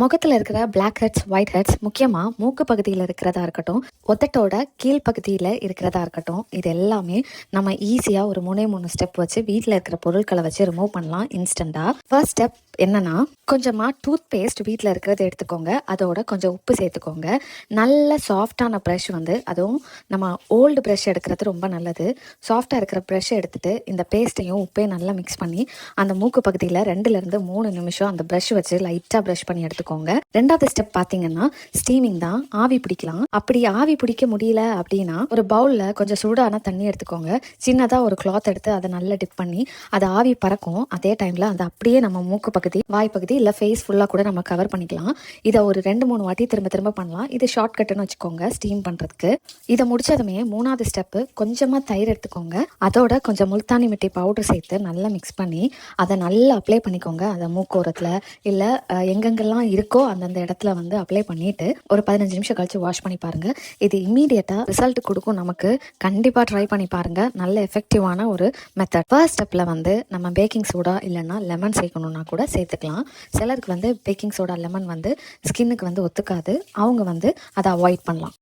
முகத்தில் இருக்கிற black heads, white heads, முக்கியமாக மூக்கு பகுதியில் இருக்கிறதா இருக்கட்டும், ஒத்தட்டோட கீழ்ப்பகுதியில் இருக்கிறதா இருக்கட்டும், இது எல்லாமே நம்ம ஈஸியாக ஒரு 3 ஸ்டெப் வச்சு வீட்டில் இருக்கிற பொருட்களை வச்சு ரிமூவ் பண்ணலாம் இன்ஸ்டண்ட்டாக. ஃபர்ஸ்ட் ஸ்டெப் என்னன்னா, கொஞ்சமாக டூத் பேஸ்ட் வீட்டில் இருக்கிறத எடுத்துக்கோங்க. அதோட கொஞ்சம் உப்பு சேர்த்துக்கோங்க. நல்ல சாஃப்டான ப்ரஷ் அதுவும் நம்ம ஓல்டு ப்ரஷ் எடுக்கிறது ரொம்ப நல்லது. சாஃப்டாக இருக்கிற ப்ரஷ் எடுத்துகிட்டு இந்த பேஸ்ட்டையும் உப்பையும் நல்லா மிக்ஸ் பண்ணி அந்த மூக்கு பகுதியில் 2லேருந்து 3 நிமிஷம் அந்த ப்ரஷ் வச்சு லைட்டாக ப்ரஷ் பண்ணி எடுத்துக்கோங்க. ரெண்டாவது ஸ்டெப் பார்த்தீங்கன்னா ஸ்டீமிங் தான். ஆவி பிடிக்கலாம். அப்படி ஆவி பிடிக்க முடியல அப்படின்னா ஒரு பவுலில் கொஞ்சம் சூடான தண்ணி எடுத்துக்கோங்க. சின்னதாக ஒரு கிளாத் எடுத்து அதை நல்லா டிப் பண்ணி அதை ஆவி பறக்கும். அதே டைமில் அதை அப்படியே நம்ம மூக்கு பகுதி, வாய் பகுதி இல்லை ஃபேஸ் ஃபுல்லாக கூட நம்ம கவர் பண்ணிக்கலாம். இதை ஒரு 2-3 வாட்டி திரும்ப திரும்ப பண்ணலாம். இது ஷார்ட் கட்டுன்னு வச்சுக்கோங்க ஸ்டீம் பண்ணுறதுக்கு. இதை முடிச்சதுமே 3வது ஸ்டெப்பு கொஞ்சமாக தயிர் எடுத்துக்கோங்க. அதோட கொஞ்சம் முல்தானி மிட்டி பவுடர் சேர்த்து நல்லா மிக்ஸ் பண்ணி அதை நல்லா அப்ளை பண்ணிக்கோங்க. அதை மூக்கோரத்தில் இல்லை எங்கெங்கெல்லாம் இருக்கோ அந்தந்த இடத்துல அப்ளை பண்ணிட்டு ஒரு 15 நிமிஷம் கழிச்சு வாஷ் பண்ணி பாருங்க. இது இம்மீடியட்டாக ரிசல்ட் கொடுக்கும். நமக்கு கண்டிப்பாக ட்ரை பண்ணி பாருங்க. நல்ல எஃபெக்டிவான ஒரு மெத்தட். ஃபர்ஸ்ட் ஸ்டெப்பில் நம்ம பேக்கிங் சோடா இல்லைன்னா லெமன் சேர்க்கணும்னா கூட சேர்த்துக்கலாம். சிலருக்கு பேக்கிங் சோடா லெமன் ஸ்கின்னுக்கு ஒத்துக்காது. அவங்க அதை அவாய்ட் பண்ணலாம்.